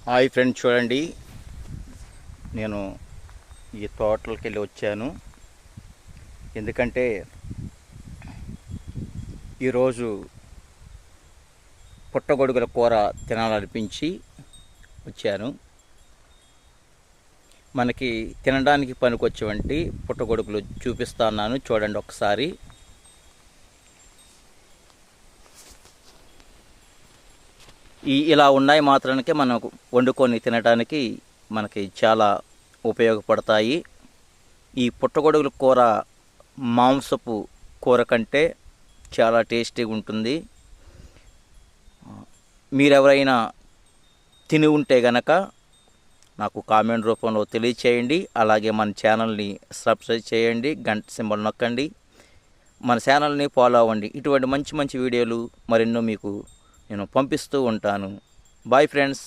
Hi friends, చూడండి నేను ఈ తోటలోకి వెళ్ళి వచ్చాను. ఎందుకంటే ఈరోజు పుట్టగొడుగుల కూర తినాలనిపించి వచ్చాను. మనకి తినడానికి పనికొచ్చేవంటి పుట్టగొడుగులు చూపిస్తున్నాను, చూడండి ఒకసారి. ఇలా ఉన్నాయి మాత్రానికే మనకు వండుకొని తినడానికి మనకి చాలా ఉపయోగపడతాయి. ఈ పుట్టగొడుగుల కూర మాంసపు కూర కంటే చాలా టేస్టీగా ఉంటుంది. మీరెవరైనా తిని ఉంటే గనక నాకు కామెంట్ రూపంలో తెలియచేయండి. అలాగే మన ఛానల్ని సబ్స్క్రైబ్ చేయండి, గంట సింబల్ నొక్కండి, మన ఛానల్ని ఫాలో అవ్వండి. ఇటువంటి మంచి మంచి వీడియోలు మరెన్నో మీకు నేను పంపిస్తూ ఉంటాను. Bye friends.